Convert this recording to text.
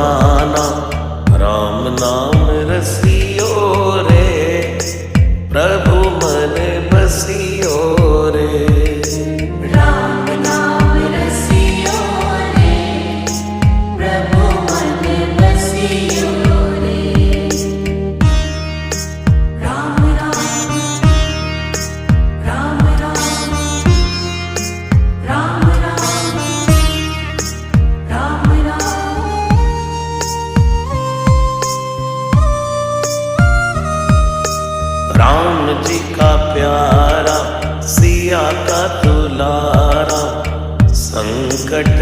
दीवाना, राम नाम रसियो रे, प्रभु मन बसियो रे। राम नाम रसियो रे, प्रभु मन बसियो रे। राम राम राम राम राम राम राम राम। राम जी का प्यारा, सिया का दुलारा, संकट